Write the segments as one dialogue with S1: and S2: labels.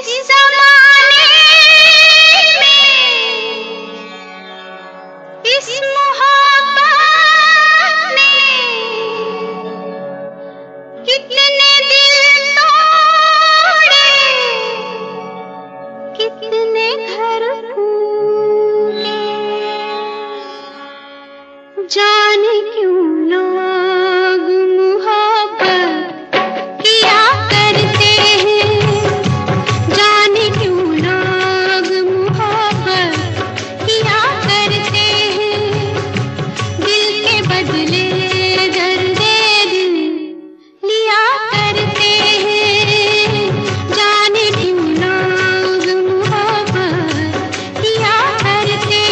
S1: इस ज़माने में इस मोहब्बत ने कितने दिल तोड़े, कितने घर फूटे। जाने क्यों लोग मोहब्बत किया करते हैं, जाने क्यों लोग मोहब्बत किया करते हैं। दिल के बदले दर्दे दिल लिया करते हैं। जाने क्यों लोग मोहब्बत किया करते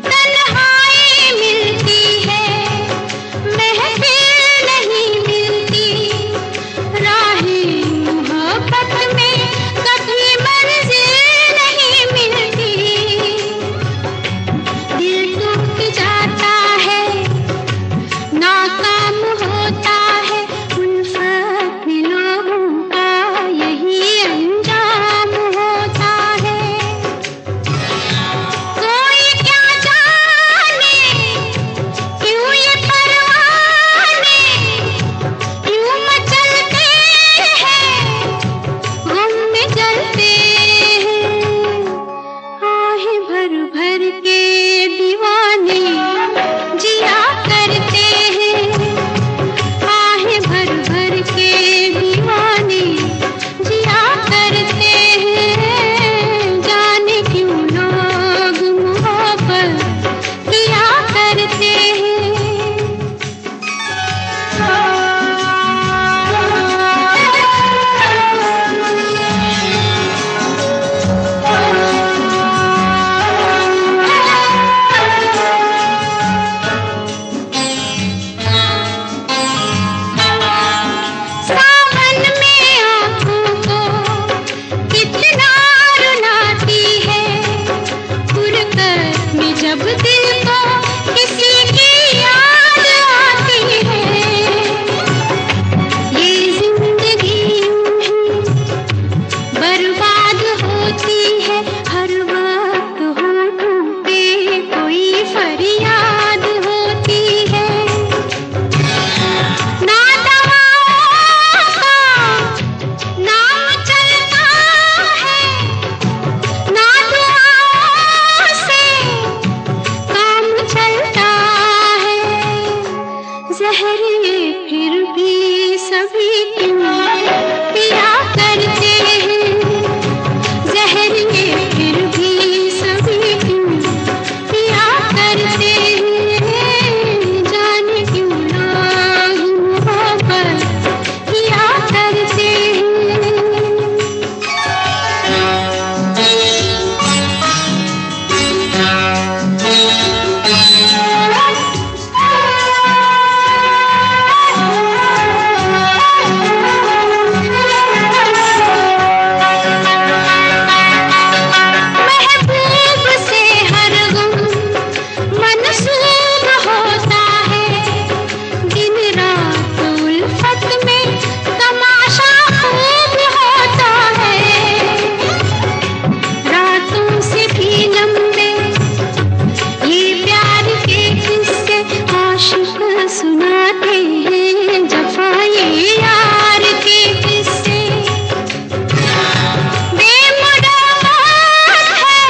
S1: तन्हाई मिलती है, महफिल नहीं मिलती। राहें मोहब्बत में कभी मंजिल नहीं मिलती। दिल टूट जाता है, नाकाम होता है। उल्फत में लोगों का यही अंजाम होता है। कोई क्या जाने क्यों ये परवाने क्यों मचलते हैं, गम में जलते हैं। आहें भर भर के दीवाने जिया करते हैं। आहें भर भर के दीवाने जिया करते हैं। जाने क्यों लोग मोहब्बत किया करते सावन में आँखों को कितना रुलाती है। फुरकत में जब दिल को किसी की याद आती है। ये जिंदगी यूं ही बर्बाद होती है। हर वक्त होठों पे कोई फरियाद होती है। ना दवाओं का नाम चलता है, ना दुआओं से काम चलता है। ज़हर ये फिर भी सभी क्यों पिया करते हैं। ज़हर ये फिर भी सभी क्यों पिया करते हैं। जाने क्यों लोग मोहब्बत किया करते महबूब से हर गम मनसूब होता है। दिन रात उल्फत में तमाशा खूब होता है। रातों से भी लंबे ये प्यार के किस्से आशिक सुनाते हैं। जफाए यार के किस्से बेमुराद है,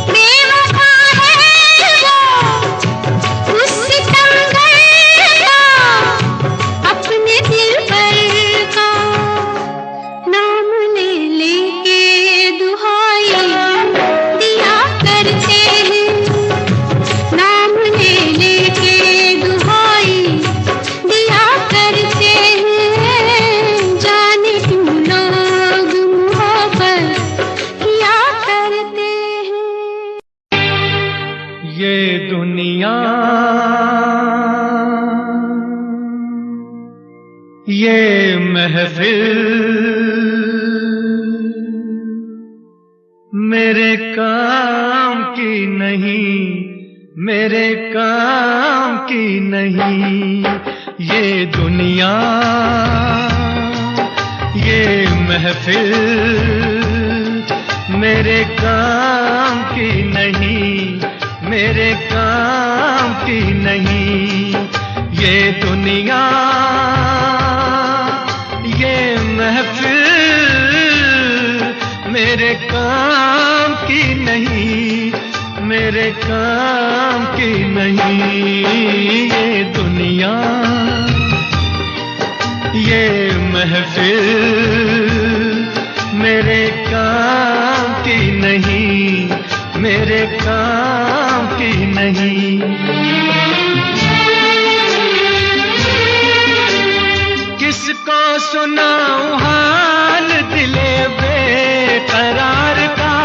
S1: बेवफा है वो, उस सितमगर का अपने दिल पर का। नाम ले लेके दुहाई दिया करते हैं। नाम ले लेके दुहाई दिया करते हैं। जाने क्यों लोग मोहब्बत किया करते हैं।
S2: ये दुनिया ये महफिल मेरे काम की नहीं, मेरे काम की नहीं। ये दुनिया, ये महफिल मेरे काम की नहीं, मेरे काम की नहीं। ये दुनिया, ये महफिल मेरे काम की नहीं, मेरे काम की नहीं। ये दुनिया, ये महफिल मेरे काम की नहीं, मेरे काम की नहीं। किसको सुनाऊं हाल दिले बेकरार का,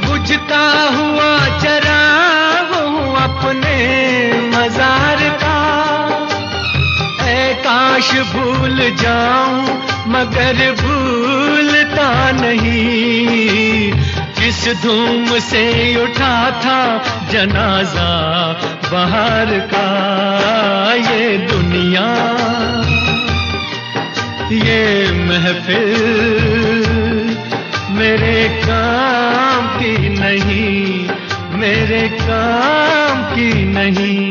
S2: बुझता हुआ चराग हूँ अपने मजार का। ऐ काश भूल जाऊं मगर भूलता नहीं, किस धूम से उठा था जनाजा बहार का। ये दुनिया, ये महफिल मेरे काम की नहीं, मेरे काम की नहीं।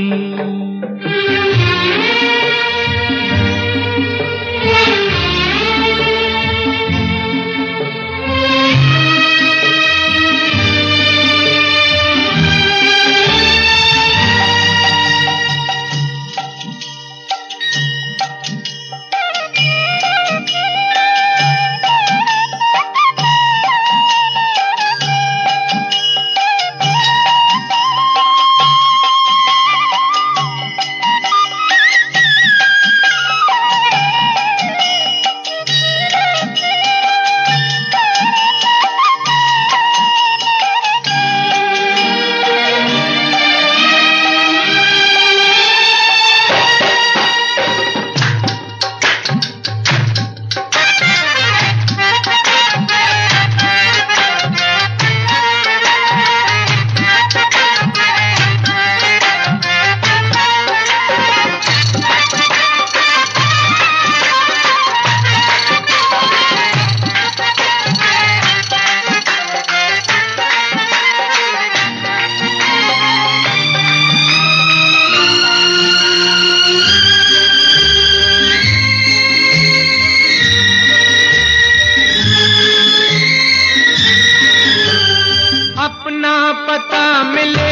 S2: अपना पता मिले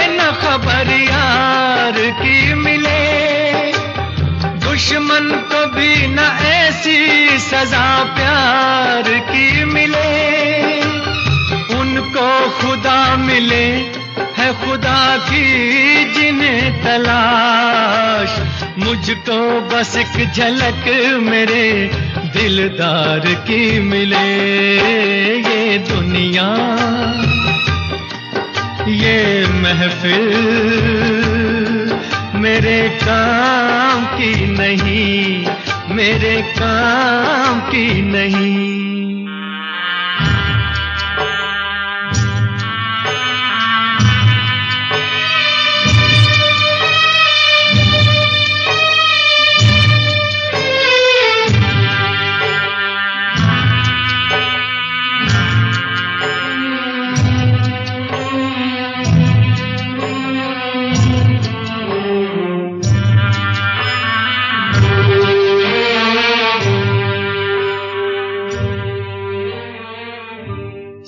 S2: न खबर यार की मिले, दुश्मन को भी न ऐसी सजा प्यार की मिले। उनको खुदा मिले है खुदा की जिन्हें तलाश, मुझको बस एक झलक मेरे दिलदार की मिले। ये दुनिया, ये महफिल मेरे काम की नहीं, मेरे काम की नहीं।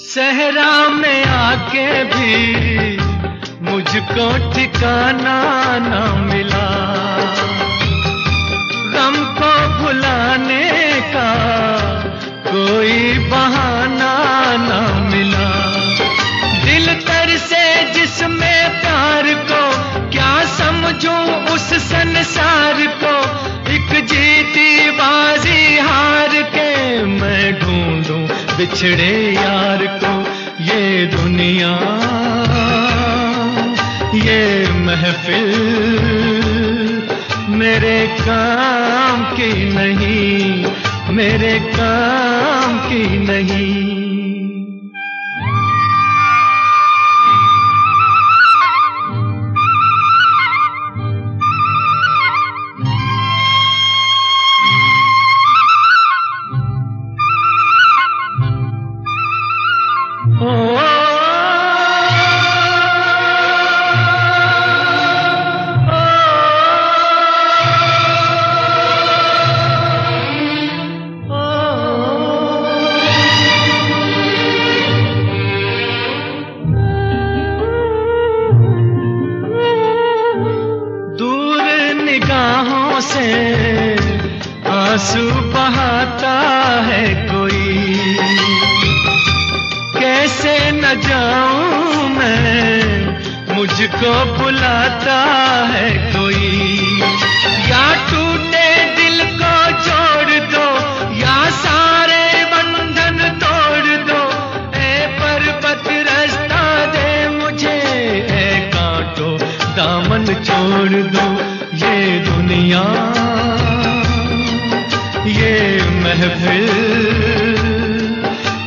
S2: सहरा में आके भी मुझको ठिकाना न मिला, गम को भुलाने का कोई बहाना न मिला। दिल तर से जिसमें प्यार को क्या समझूं उस संसार को, एक जीती बाजी हार के मैं ढूंढूं बिछड़े यार को। ये दुनिया, ये महफिल मेरे काम की नहीं, मेरे काम की नहीं। मुझको बुलाता है कोई। या टूटे दिल को जोड़ दो, या सारे बंधन तोड़ दो। ए पर्वत रास्ता दे मुझे, ए कांटो दामन छोड़ दो। ये दुनिया, ये महफिल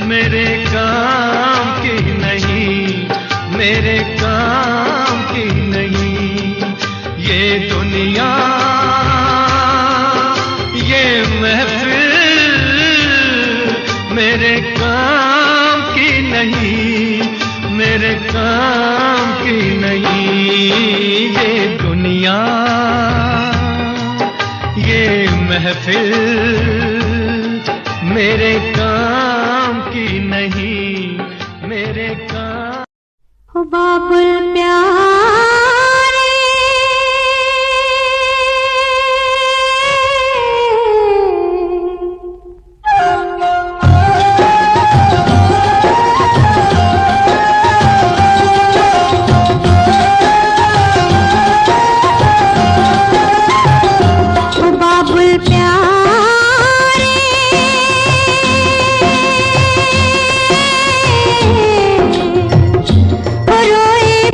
S2: मेरे काम की नहीं, मेरे काम की नहीं। ये दुनिया, ये महफिल मेरे काम की नहीं, मेरे काम की नहीं। ये दुनिया, ये महफिल मेरे काम की नहीं, मेरे काम।
S1: हो बाबुल प्यारे, हो बाबुल प्यारे, रोए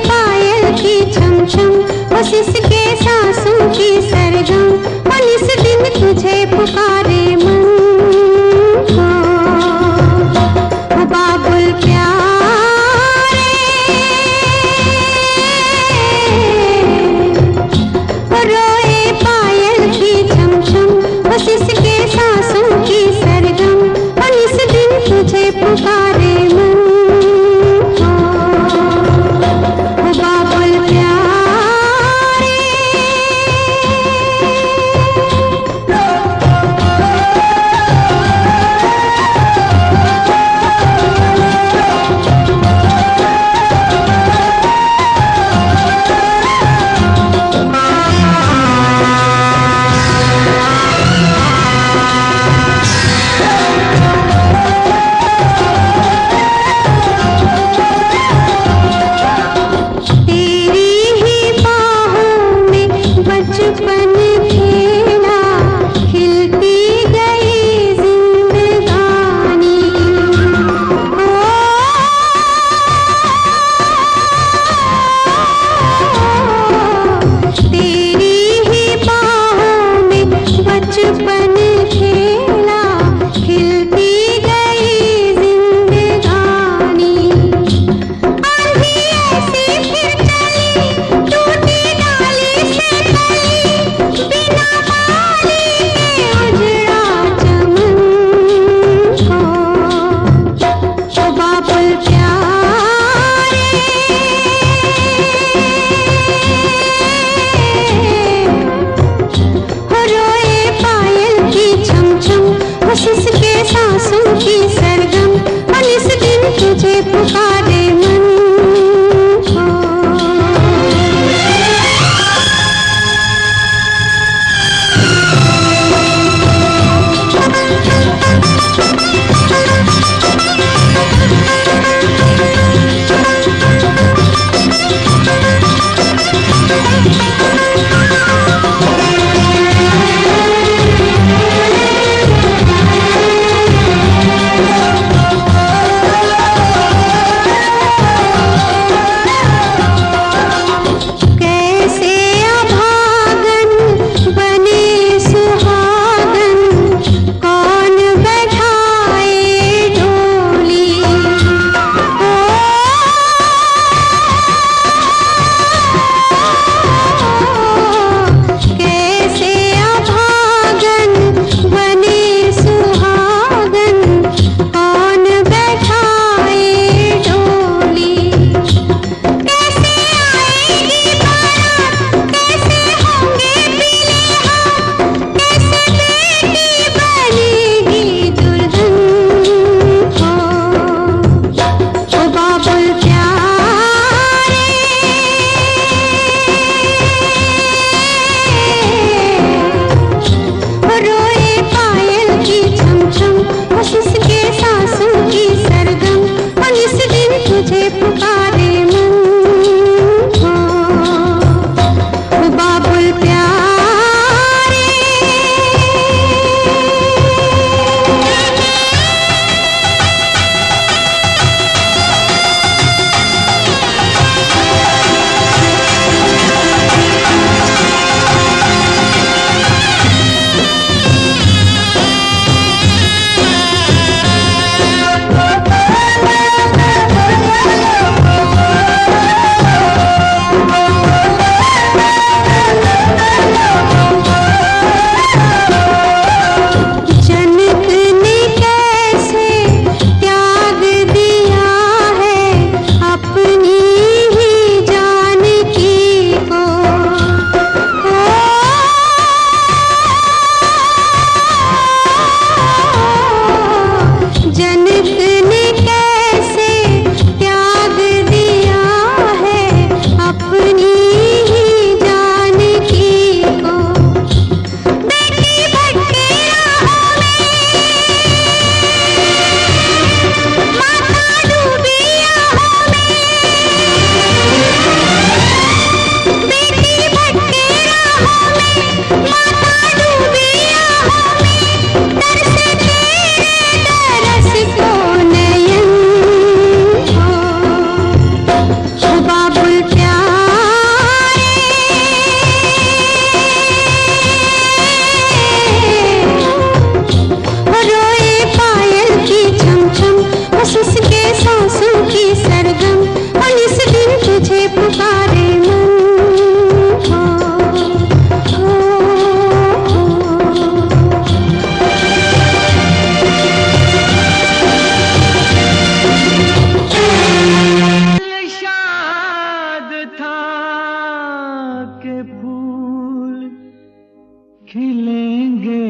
S2: खिलेंगे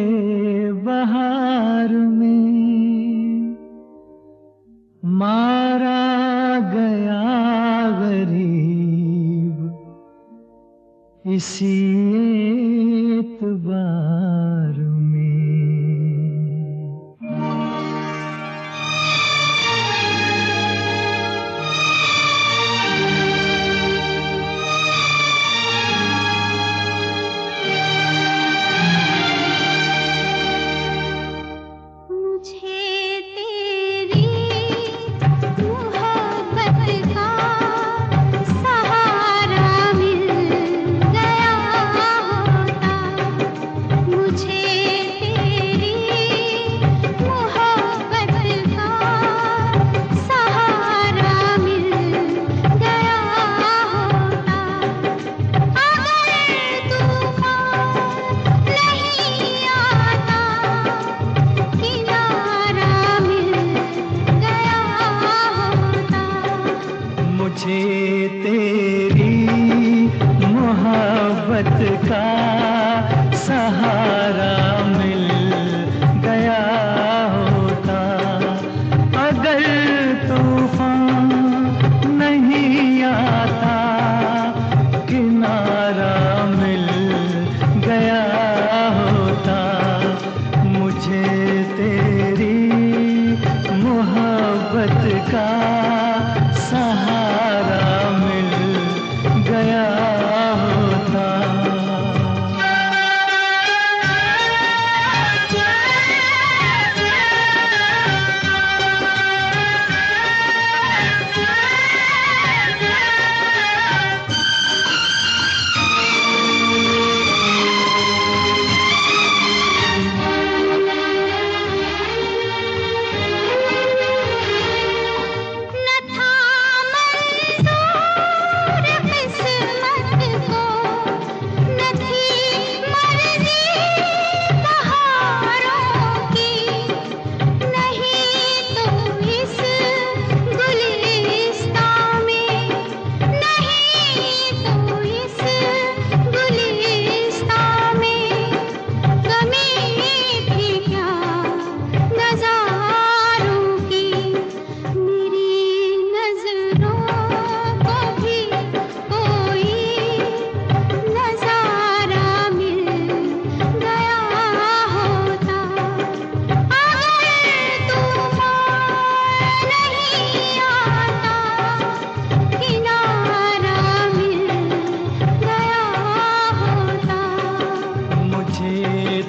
S2: बहार में, मारा गया गरीब इसी एतबार में। मुझे तेरी मोहब्बत का सहारा मिल गया होता, अगर तूफान नहीं आता किनारा मिल गया होता। मुझे तेरी मोहब्बत का सहारा मिल गया होता।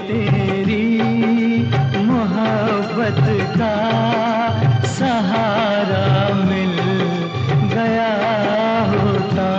S2: तेरी मोहब्बत का सहारा मिल गया होता।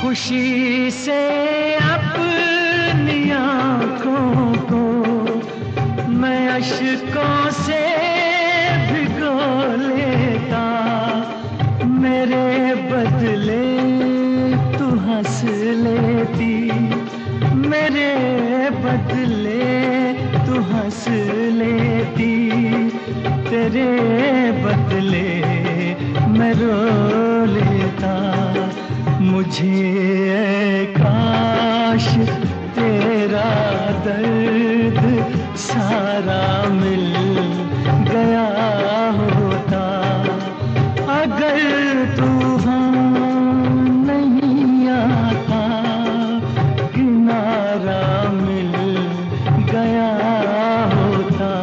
S2: खुशी से अपनी आँखों को मैं अश्कों से भिगो लेता, मेरे बदले तू हंस लेती, मेरे बदले तू हंस लेती, तेरे बदले मैं रो लेता। मुझे काश तेरा दर्द सारा मिल गया होता, अगर तूफान नहीं आता किनारा मिल गया होता।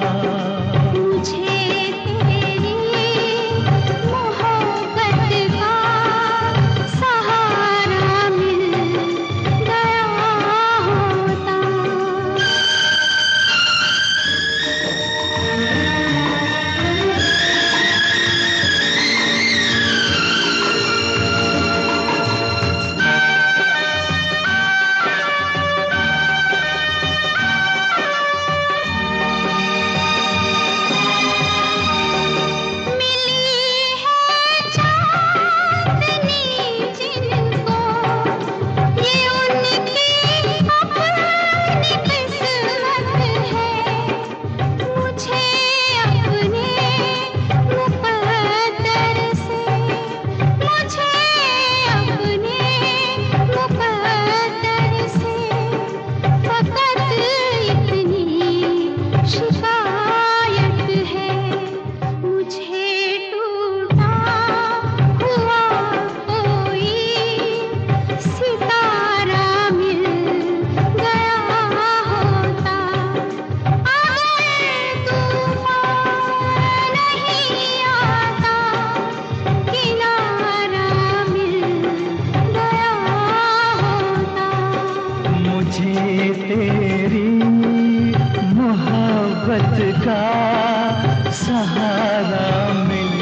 S2: मोहब्बत का सहारा मिल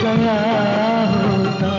S2: गया होता।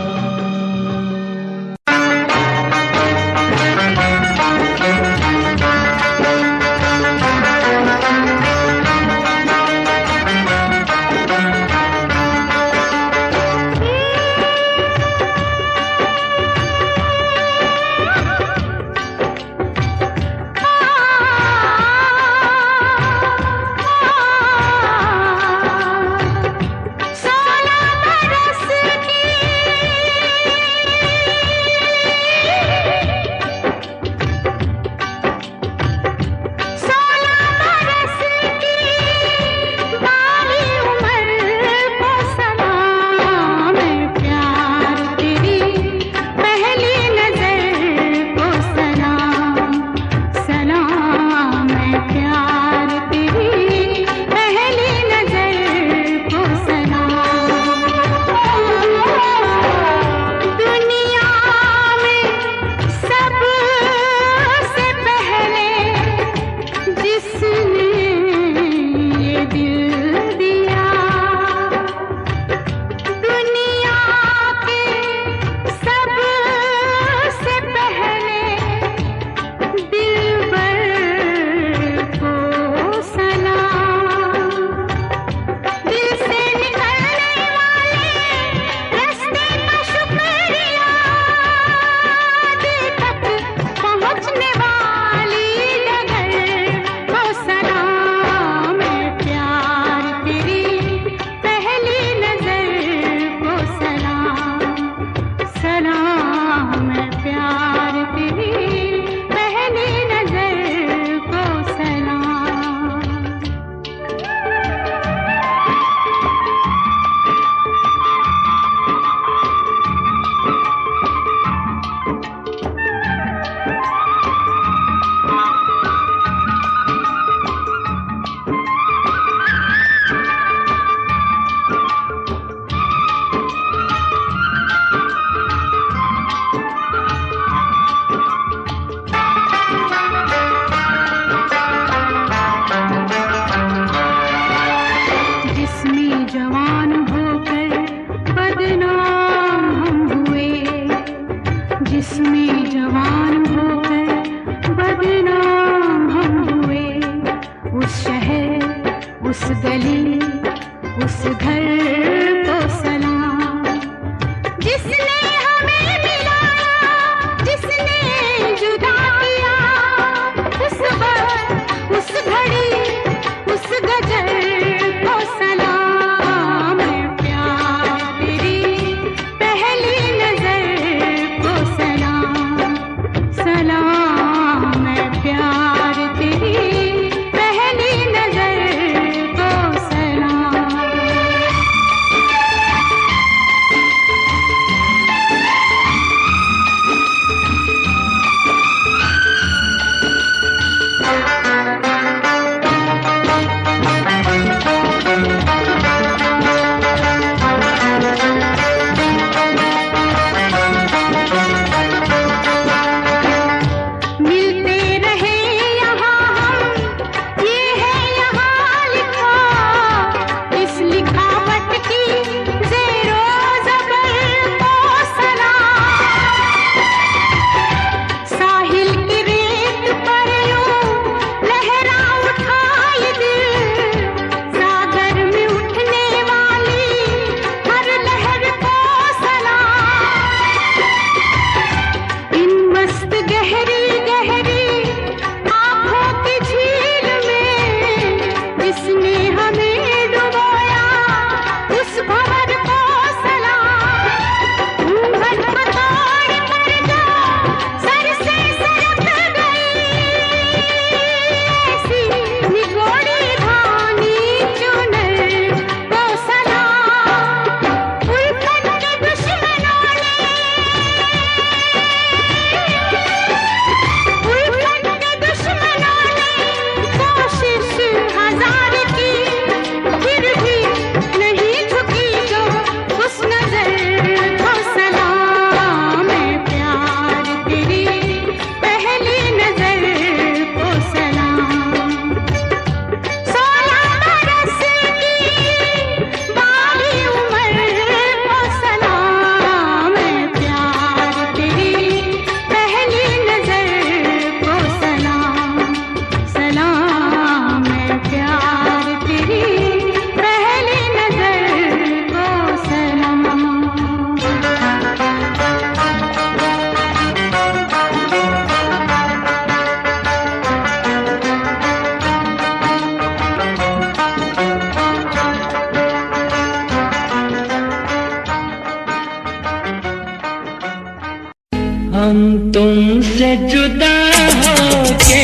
S2: तुमसे जुदा होके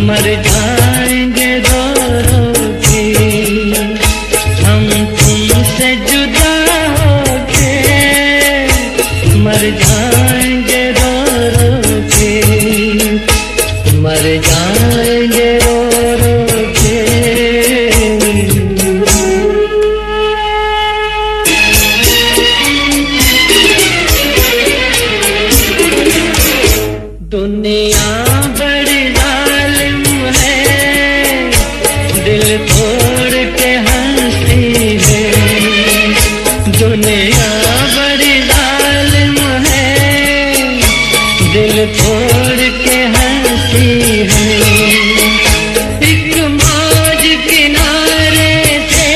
S2: मर जाएंगे रो रो के। हम तुमसे जुदा होके मर जाएंगे रो रो के। मर जाएंगे रो रो के। दुनिया बड़ी जालिम है, दिल तोड़ के हंसती है। दुनिया बड़ी जालिम है, दिल तोड़ के हंसती है। एक मौज किनारे से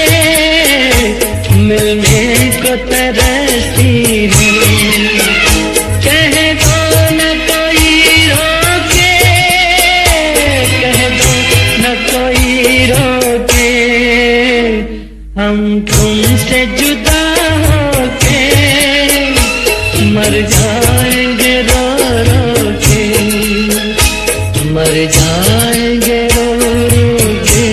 S2: मिलने को तरसती है। कह दो न कोई रोके, कह दो न कोई रोके। हम तुमसे जुदा होके मर जाएंगे रो रो के। मर जाएंगे रो रो के।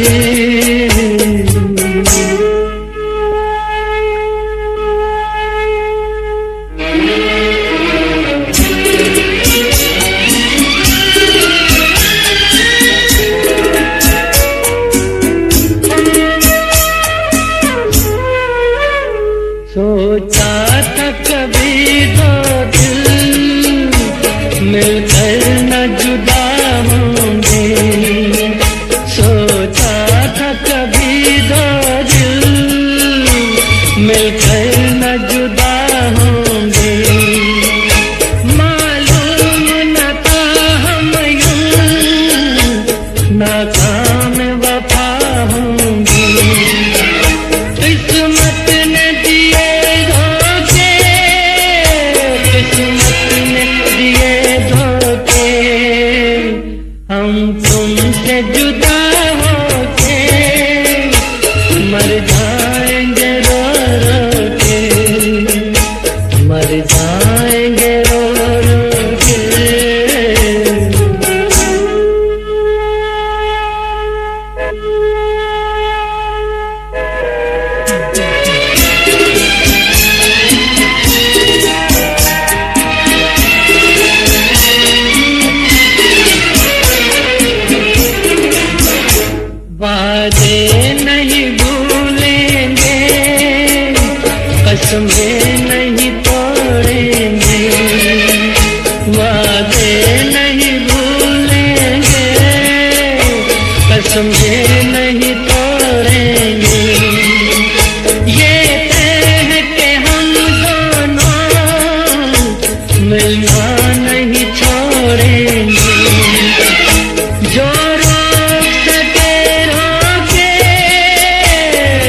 S2: सोचा था कभी दो दिल मिलकर न जुदा होंगे। सोचा था कभी दो दिल मिलकर न जुदा होंगे। मालूम न था हम यूं नाकाम वफा होंगे। किस्मत ने दिए धोखे, किस्मत ने दिए धोखे। हम तुमसे जुदा होके मर जाएंगे रो रो के। मर जाएंगे रो रो के। वादे नहीं भूलेंगे, कसमें नहीं तोड़ेंगे। वादे नहीं भूलेंगे, कसमें नहीं तोड़ेंगे। ये तय है कि हम दोनों मिलना नहीं छोड़ेंगे। जो रोक सके रोके,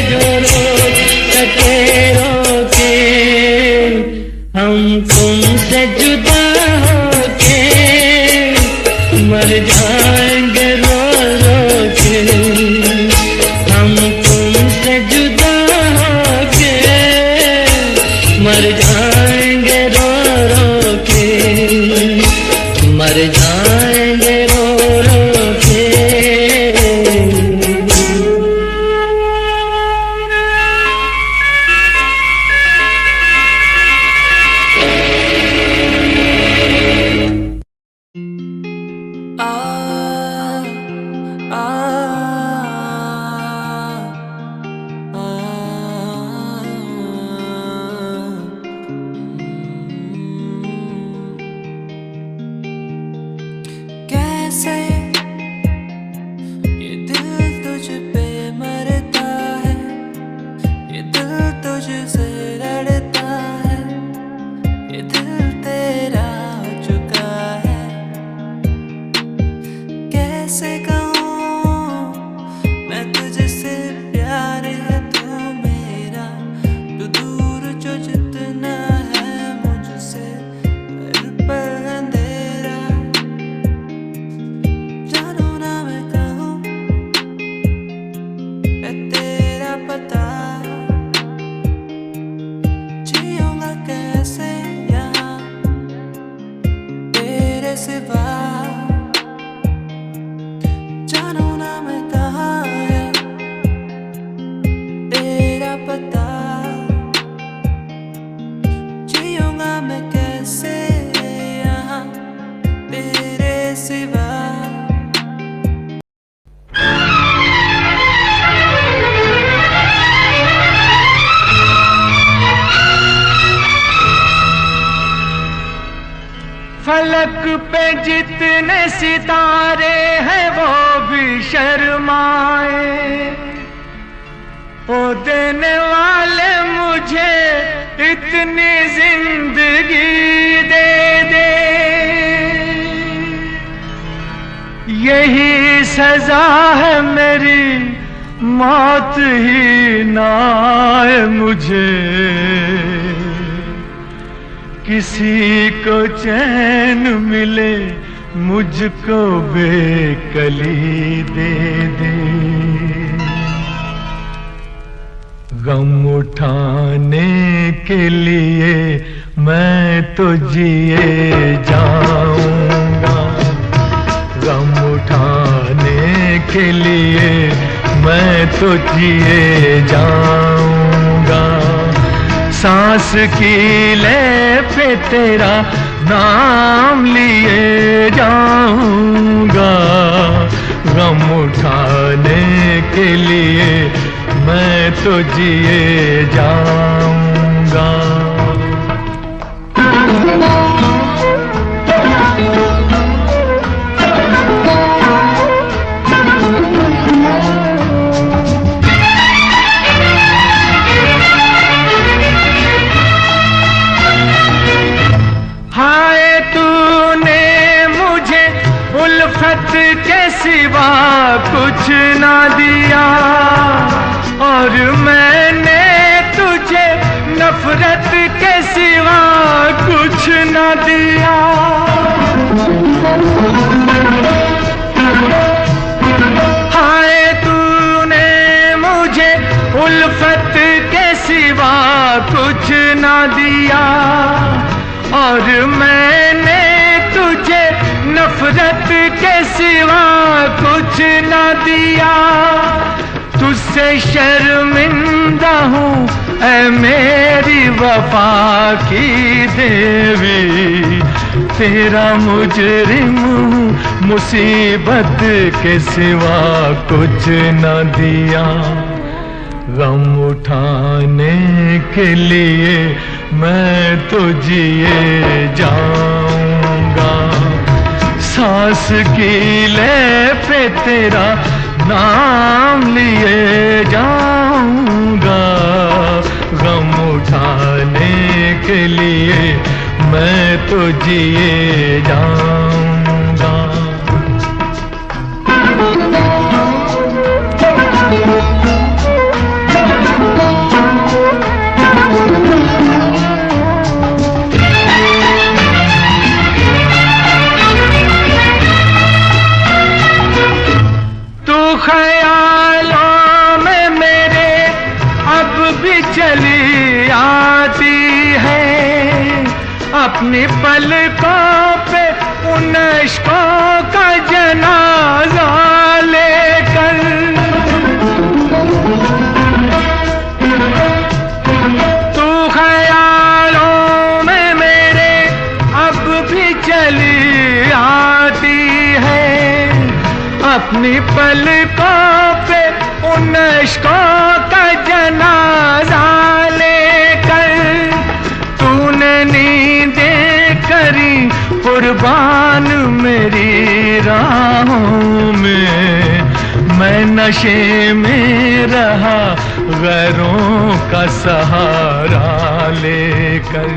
S2: जो रोक सके रोके। हम तुमसे जुदा होके मर जाएंगे रो रो के। हम तुमसे जुदा होके मर जाएंगे रो रो के। मर जाएंगे रो रो के।
S3: कैसे ये दिल तुझ पे मरता है, ये दिल तुझसे लड़ता है, ये दिल तेरा हो चुका है। कैसे कहूँ मैं तुझसे प्यार है तू मेरा, तू दूर जो जितना है।
S2: फलक पे जितने सितारे हैं वो भी शर्माए। ओ देने वाले मुझे इतनी जिंदगी दे दे, यही सजा है मेरी, मौत ही ना आए मुझे। किसी को चैन मिले, मुझको बेकली दे दे। गम उठाने के लिए मैं तो जिए जाऊंगा, गम उठाने के लिए मैं तो जिए जाऊंगा। सांस की ले पे तेरा नाम लिए जाऊंगा, गम उठाने के लिए मैं तो जिए जाऊंगा। हाय तूने मुझे उल्फत के सिवा कुछ ना दिया, और मैंने तुझे नफरत के सिवा कुछ ना दिया। हाय तूने मुझे उल्फत के सिवा कुछ ना दिया, और मैंने तुझे नफरत के सिवा कुछ ना दिया। तुझसे शर्मिंदा हूँ ऐ मेरी वफा की देवी, तेरा मुजरिम हूँ, मुसीबत के सिवा कुछ न दिया। गम उठाने के लिए मैं तो जिए जाऊंगा, सांस की ले पे तेरा नाम लिए जाऊंगा। गम उठाने के लिए मैं तो जिए जाऊंगा। ख्यालों में मेरे अब भी चली आती है, अपनी पलकों पे उन इश्कों का जनाजा लेकर। तू ख्यालों में मेरे अब भी चली आती है, अपनी पलकों पे उन इश्कों का जनाजा लेकर। तूने नींदें करी कुर्बान मेरी राहों में, मैं नशे में रहा गैरों का सहारा लेकर।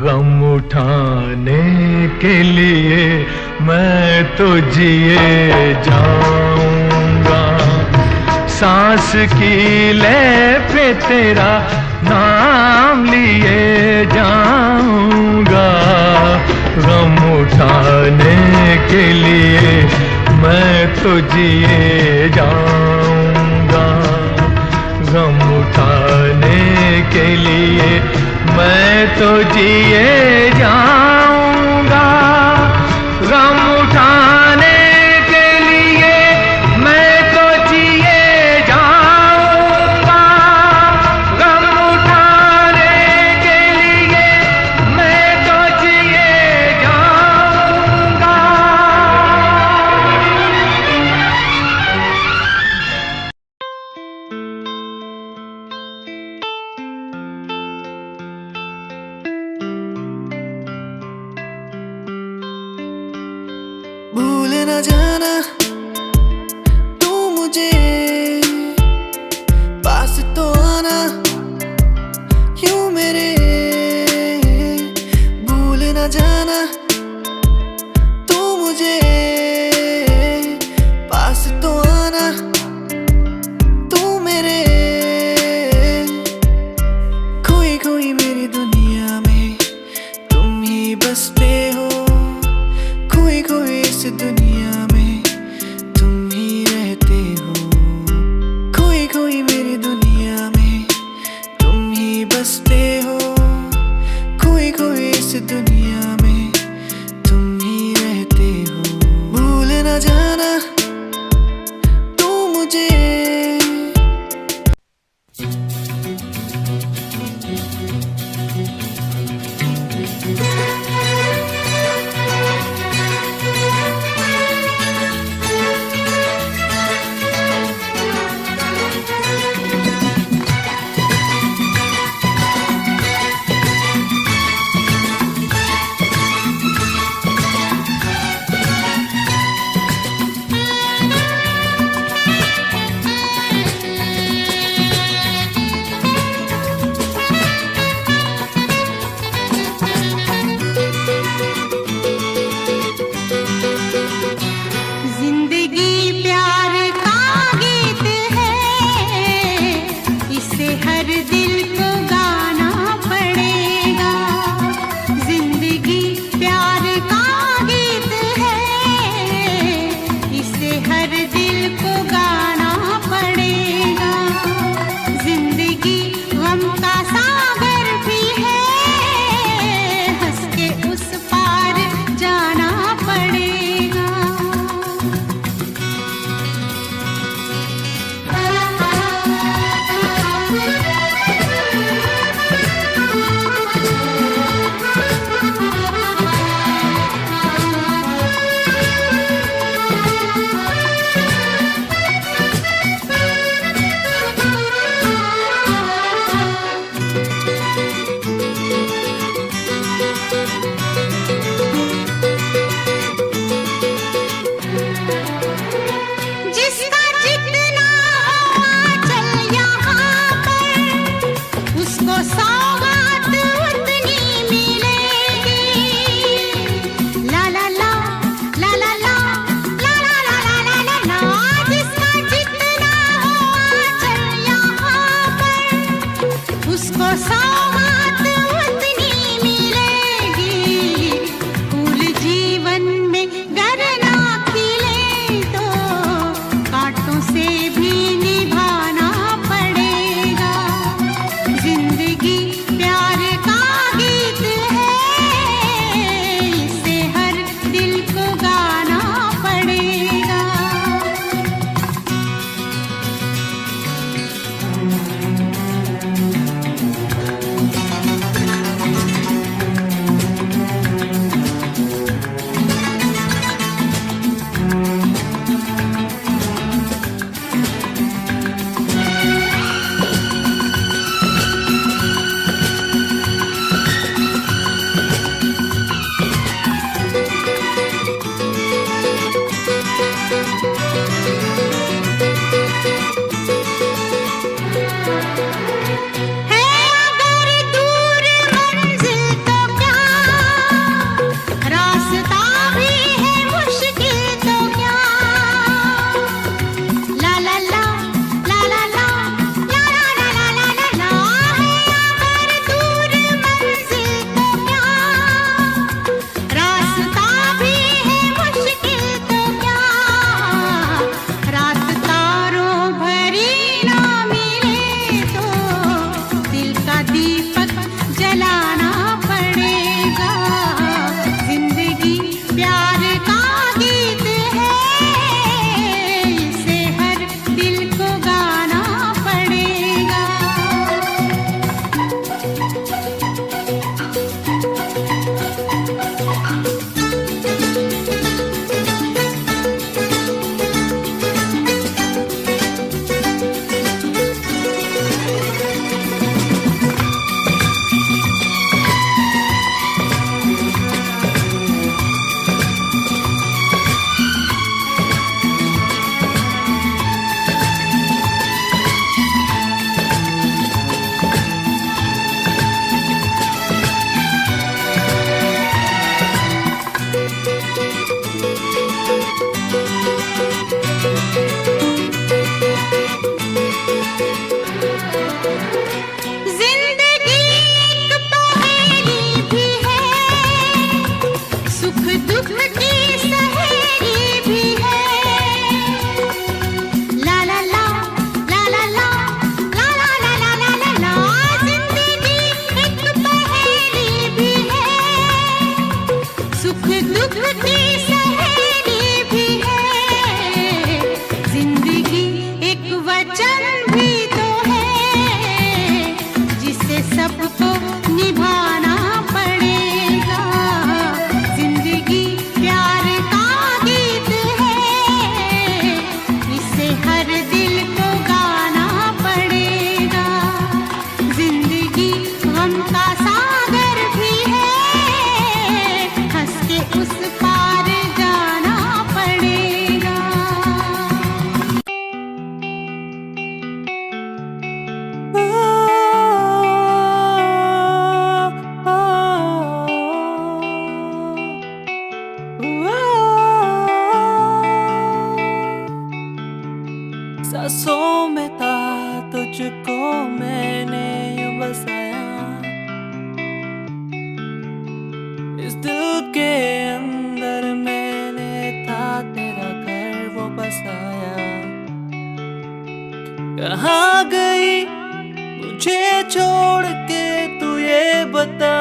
S2: गम उठाने के लिए मैं तो जिए जाऊंगा, सांस की ले पे तेरा नाम लिए जाऊंगा। गम उठाने के लिए मैं तो जिए जाऊंगा, गम उठाने के लिए मैं तो जिए जाऊंगा। गम उठाने के लिए मैं तो जिए जाऊंगा, गम उठाने के लिए मैं तो जिए जाऊंगा।
S3: मुझे। सांसों में था तुझको मैंने यूं बसाया, इस दिल के अंदर मैंने था तेरा घर वो बसाया। कहाँ गई मुझे छोड़ के तू ये बता,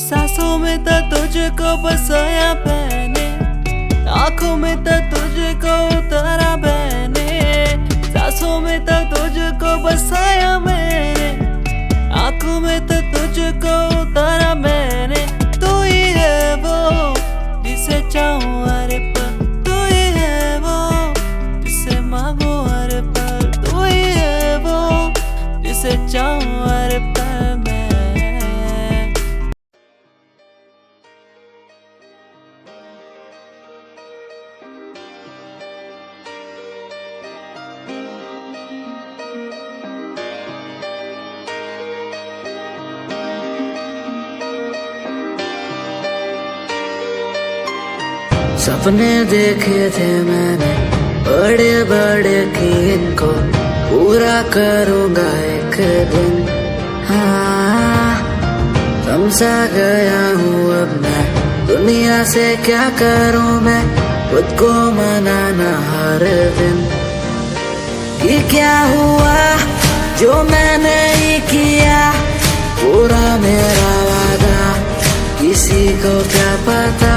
S3: सांसों में था तुझको बसाया मैंने, आंखों में था तुझको उतारा मैंने, सांसों में था तुझको बसाया मैंने, आंखों में था तुझको उतारा मैंने। तू ही है वो जिसे चाहूं हर पल, तू ही है वो जिसे मांगू हर पल, तू ही है वो जिसे चाहूं हर पल मैं।
S4: सपने देखे थे मैंने बड़े बड़े कि इनको पूरा करूंगा एक दिन। हाँ, समझा गया हूँ अब मैं दुनिया से क्या करूँ मैं, खुद को मनाना हर दिन। कि क्या हुआ जो मैंने ही किया, पूरा मेरा वादा किसी को क्या पता।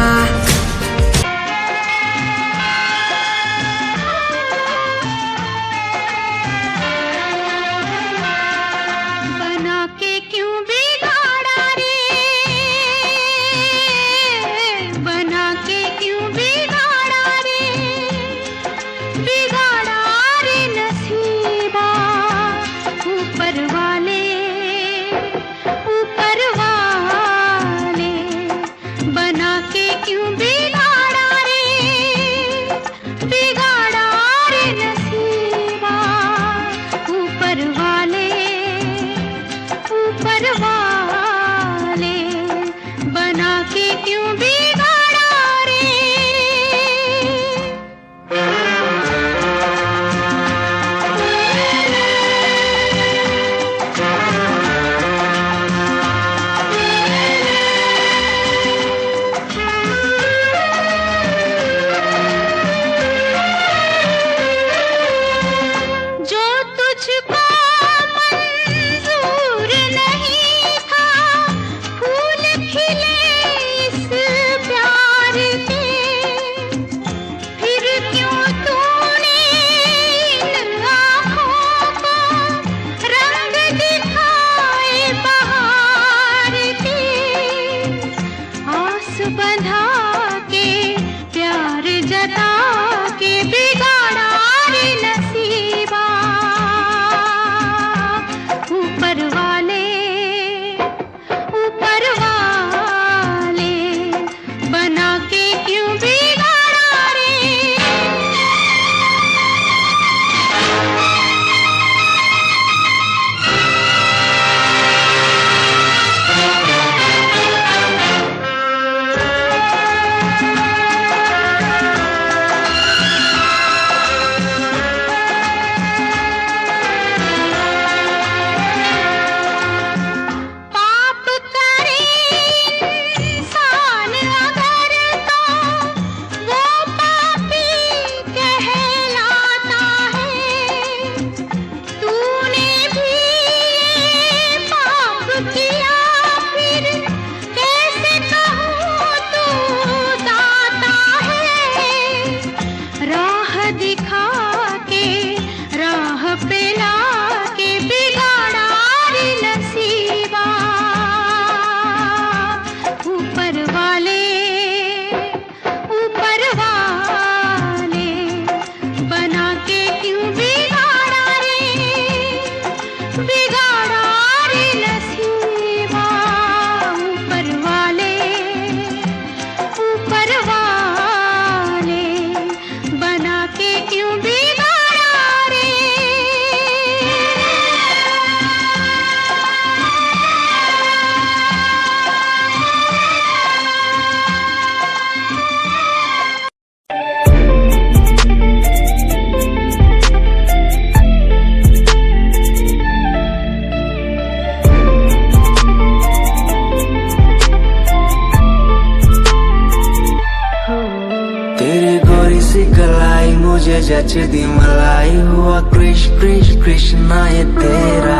S4: मुझे जचदी मलाई हुआ कृष कृष कृष्णा ये तेरा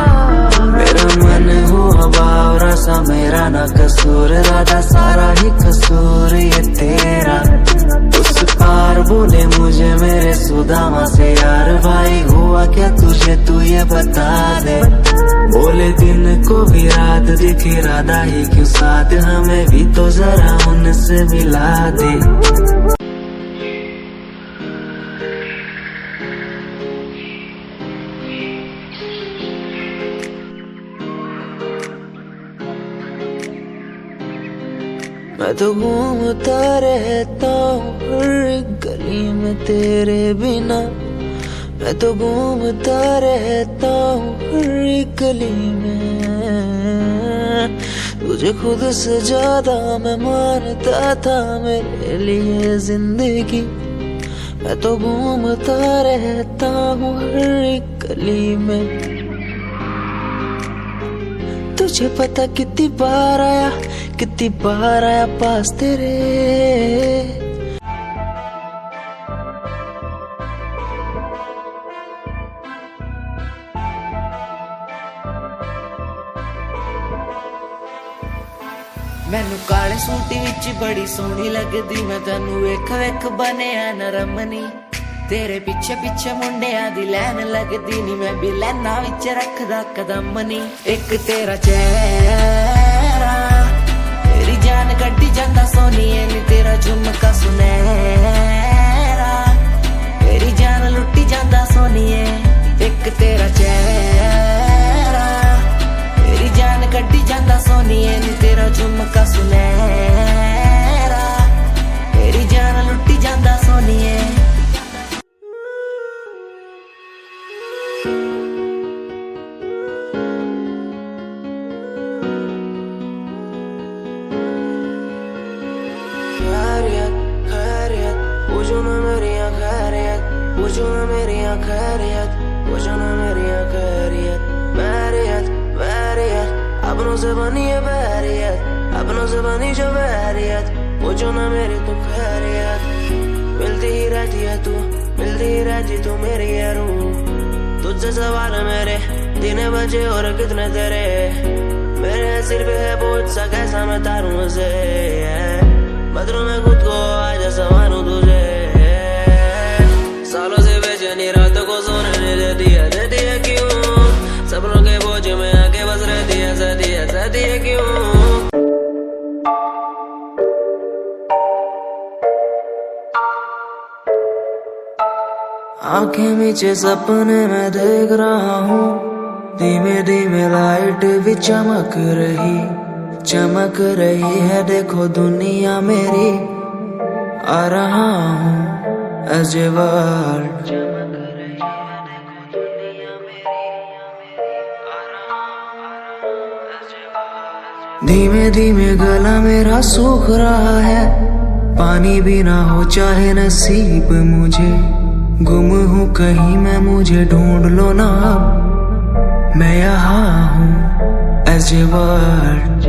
S4: मेरा मन हुआ बावरा सा मेरा ना कसूर राधा सारा ही कसूर ये तेरा उस पार बोले मुझे मेरे सुदामा से यार भाई हुआ क्या तुझे तू ये बता दे बोले दिन को भी रात दिखे राधा ही क्यों साथ हमें भी तो जरा उनसे मिला दे मैं तो घूमता रहता हूँ हर गली में तेरे बिना मैं तो घूमता रहता हूँ हर गली में तुझे खुद से ज्यादा मैं मानता था मेरे लिए जिंदगी मैं तो घूमता रहता हूँ हर गली में तुझे पता कितनी बार आया पास तेरे
S5: मैनू काले सूट विच बड़ी सोहनी लगदी मैं तैनू वेख वेख बनिया नरमनी तेरे पीछे पीछे मुंडिया दी लैन लगदी नी मैं भी लैना विच रखदा कदम नी एक तेरा चेहरा तेरी जान कड्डी जांदा सोनिए नी तेरा झुमका सुनहरा तेरी जान लुट्टी जांदा सोनिए एक तेरा चेहरा तेरी जान कड्डी जांदा सोनिए नी तेरा झुमका सुनहरा तेरी जान लुट्टी जांदा सोनिए
S4: अपनों से बनी है बैरियत अपनों से बनी जो बैरियत पूछो ना मेरी तो खैरियत मिलती ही रहती तू मेरी है रूह तुझसे सवाल मेरे दिन बजे और कितने तेरे मेरे सिर पे है बोझ सा कैसा मैं तारूं उसे बदलूं मैं खुद को आज संवारूं तुझे सालों से बेचैनी रात को सोने नहीं देती है क्यों सपनों के बोझ में आके बस रहती है क्यों आंखें नीचे सपने मैं देख रहा हूँ धीमे धीमे लाइट भी चमक रही है देखो दुनिया मेरी आ रहा हूँ as a world धीमे धीमे गला मेरा सूख रहा है पानी भी ना हो चाहे नसीब मुझे गुम हूँ कहीं मैं मुझे ढूंढ लो ना अब मैं यहाँ हूँ as a world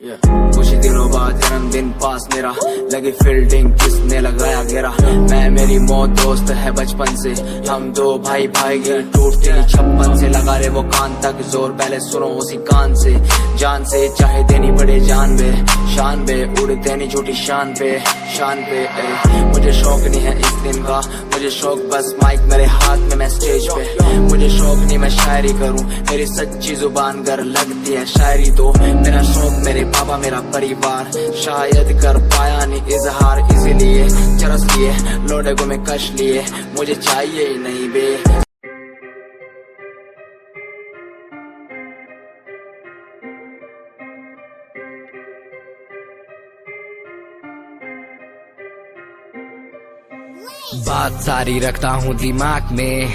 S6: कुछ दिनों बाद जन्मदिन पास मेरा लगी फील्डिंग किसने लगाया घेरा मैं मेरी मौत दोस्त है बचपन से हम दो भाई गिर टूटते ही छप्पन से लगा रहे वो कान तक जोर पहले सुनो उसी कान से जान से चाहे देनी पड़े जान बे शान बे उड़ते नहीं झूठी शान पे मुझे शौक नहीं है इस दिन का मुझे शौक बस माइक मेरे हाथ में मैं स्टेज पे मुझे शौक नहीं मैं शायरी करूं मेरी सच्ची जुबान गर लगती है शायरी तो मेरा शौक मेरे पापा मेरा परिवार शायद कर पाया नहीं इजहार इसीलिए चरस लिए लोडे को मैं कश लिए मुझे चाहिए ही नहीं बे
S5: बात सारी रखता हूँ दिमाग में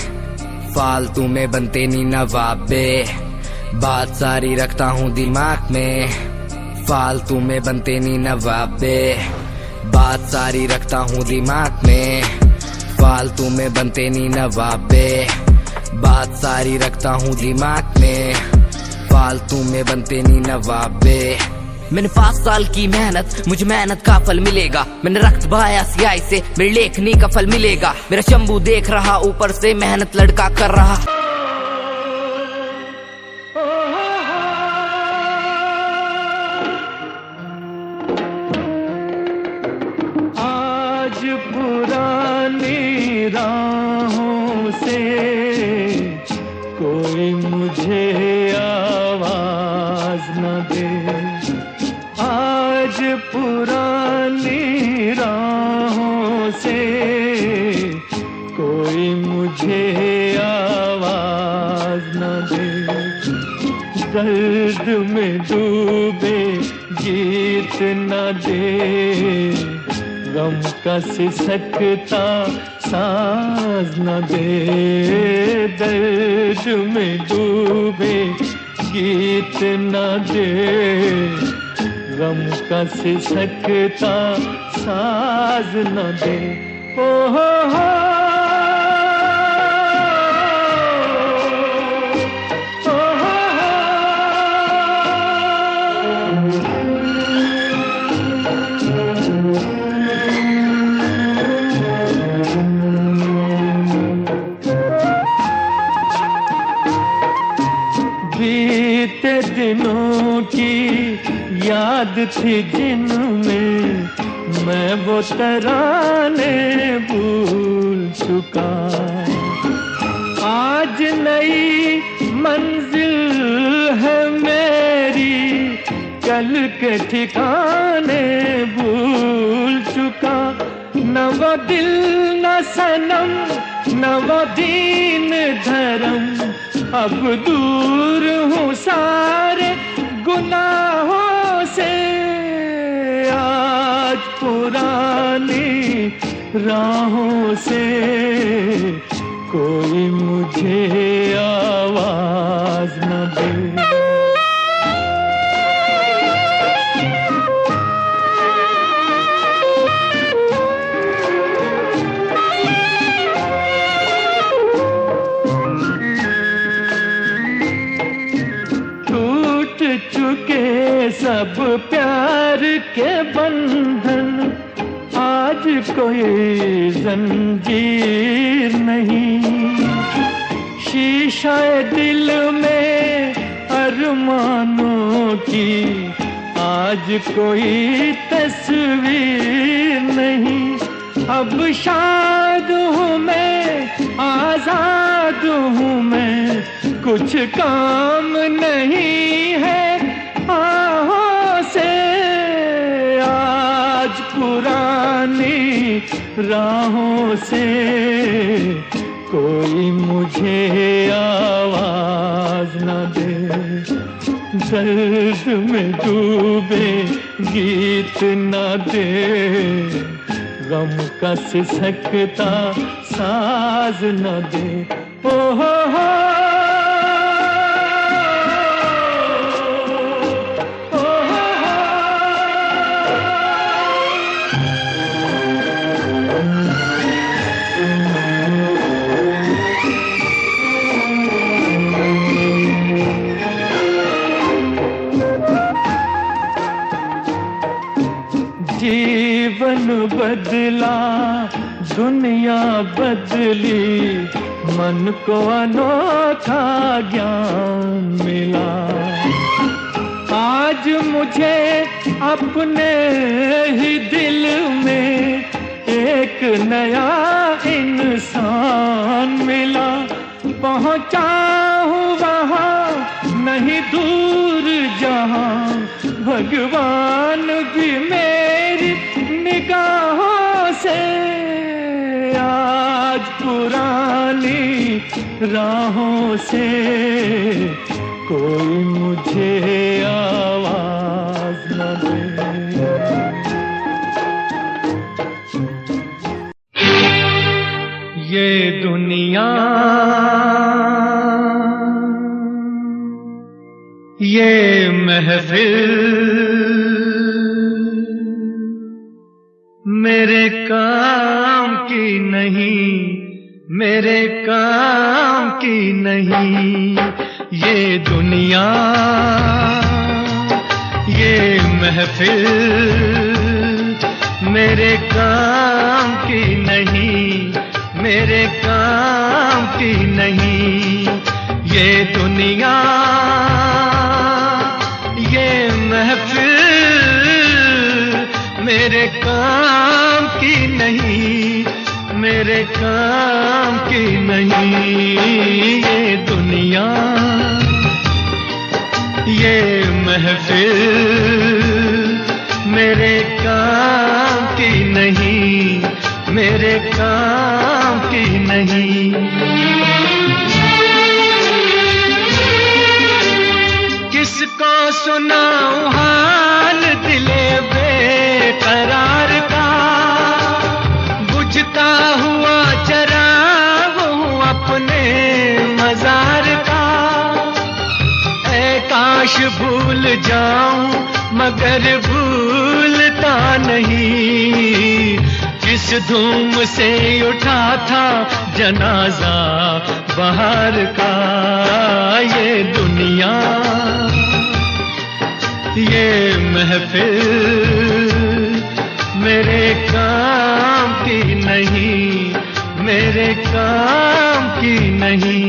S5: फालतू में बनते नहीं नवाबे बात सारी रखता हूँ दिमाग में फालतू में बनते नहीं नवाबे बात सारी रखता हूँ दिमाग में
S7: फालतू में बनते नहीं नवाबे, बात सारी रखता हूँ दिमाग में, फालतू में बनते नहीं नवाबे। मैंने 5 साल की मेहनत, मुझे मेहनत का फल मिलेगा। मैंने रक्त बहाया सियाही से, मेरी लेखनी का फल मिलेगा। मेरा शंभू देख रहा ऊपर से, मेहनत लड़का कर रहा।
S2: आज पुरानी राहों से कोई मुझे आवाज न दे, आज पुरानी राहों से कोई मुझे आवाज न दे। दर्द में डूबे गीत न दे, गम का सिसकता साज न दे। दर्द में डूबे गीत न दे, गम का सिसकता साज न दे। ओ हो बीते दिनों की याद थी जिनमें मैं वो तराने भूल चुका। आज नई मंजिल है मेरी, कल के ठिकाने भूल चुका। न वो दिल न सनम, न वो दीन धर्म, अब दूर हूँ सारे गुनाहों से। आज पुरानी राहों से कोई मुझे आवाज न दे। चुके सब प्यार के बंधन, आज कोई जंजीर नहीं। शीशाए दिल में अरमानों की, आज कोई तस्वीर नहीं। अब शाद हूँ मैं, आजाद हूँ मैं, कुछ काम नहीं है आहों से। आज पुरानी राहों से कोई मुझे आवाज न दे। दर्द में डूबे गीत न दे, गम का सिसकता साज न दे। ओ हो जीवन बदला, दुनिया बदली, मन को अनोखा ज्ञान मिला। आज मुझे अपने ही दिल में एक नया इंसान मिला। पहुंचा हूँ वहाँ नहीं दूर जहाँ, भगवान भी मेरी निगाहों से। आज पुरानी राहों से कोई मुझे आवाज न दे। ये दुनिया, ये महफिल मेरे काम की नहीं। नहीं, मेरे काम की नहीं। ये दुनिया, ये महफिल मेरे काम की नहीं, मेरे काम की नहीं। ये दुनिया, ये महफिल मेरे काम की नहीं, मेरे काम की नहीं। ये दुनिया, ये महफिल मेरे काम की नहीं, मेरे काम की नहीं। किसको सुनाऊं हाल दिले बेकरार का, बुझता हुआ चराग हूँ अपने मजार का। ऐ काश भूल जाऊं मगर भूलता नहीं, किस धूम से उठा था जनाजा बाहर का। ये दुनिया, ये महफिल मेरे काम की नहीं, मेरे काम की नहीं।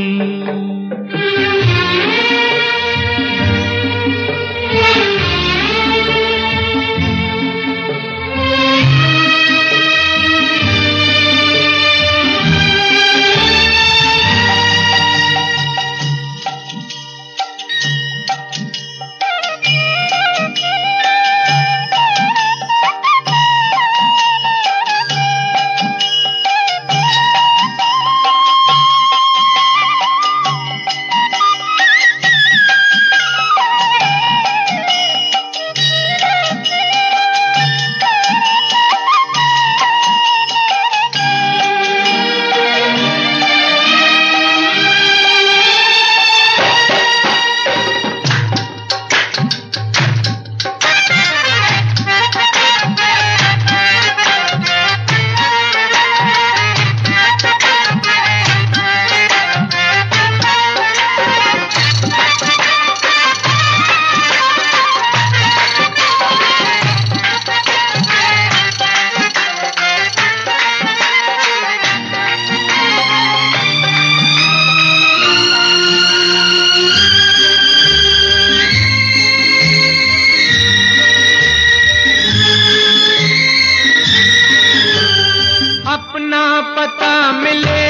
S2: अपना पता मिले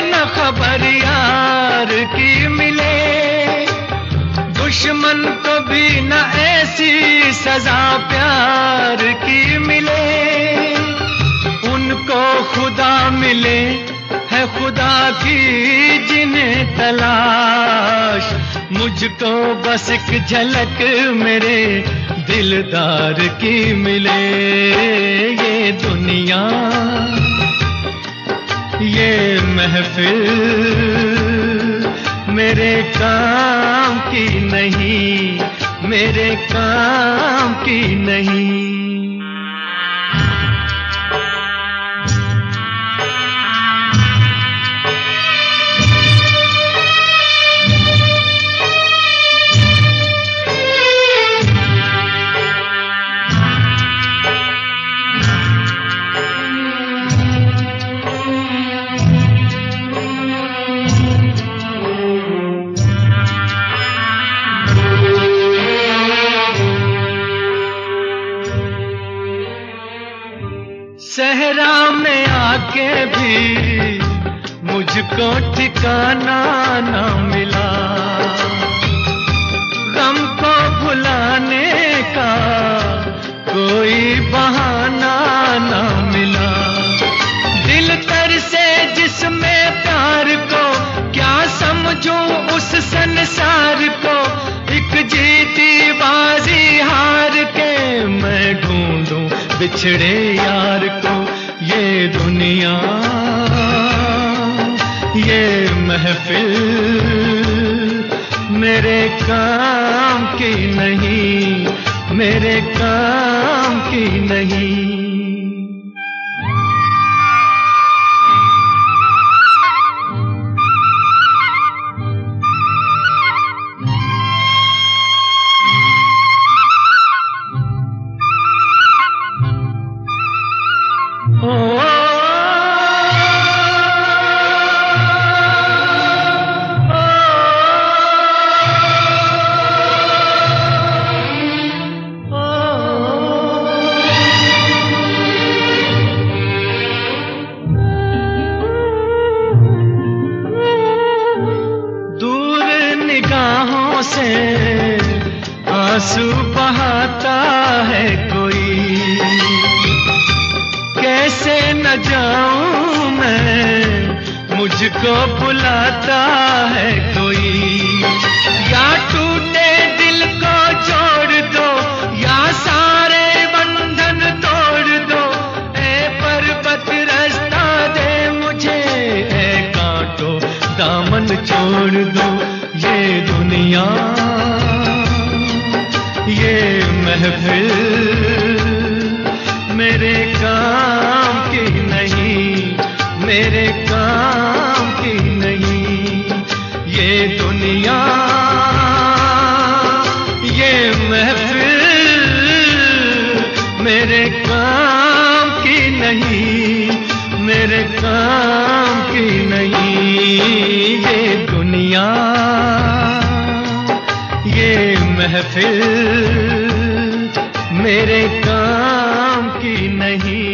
S2: न खबर यार की मिले, दुश्मन को भी न ऐसी सजा प्यार की मिले। उनको खुदा मिले है खुदा की जिन्हें तलाश, मुझको बस एक झलक मेरे दिलदार की मिले। ये दुनिया, ये महफिल मेरे काम की नहीं, मेरे काम की नहीं। सहरा में आके भी मुझको ठिकाना न मिला, गम को भुलाने का कोई बहाना न मिला। दिल तर से जिसमें प्यार को क्या समझूं उस संसार को, एक जीती बाजी हार के मैं ढूंढूं बिछड़े यार को। ये दुनिया, ये महफिल मेरे काम की नहीं, मेरे काम की नहीं। से आंसू बहाता है कोई, कैसे न जाऊं मैं, मुझको बुलाता है कोई। या टूटे दिल को जोड़ दो, या सारे बंधन तोड़ दो, ए पर्वत रास्ता दे मुझे, ए कांटो दामन छोड़ दो। ये दुनिया, ये महफिल मेरे काम की नहीं, मेरे काम की नहीं। ये दुनिया, ये महफिल मेरे काम की नहीं, मेरे काम की नहीं। ये दुनिया, ये महफिल मेरे काम की नहीं।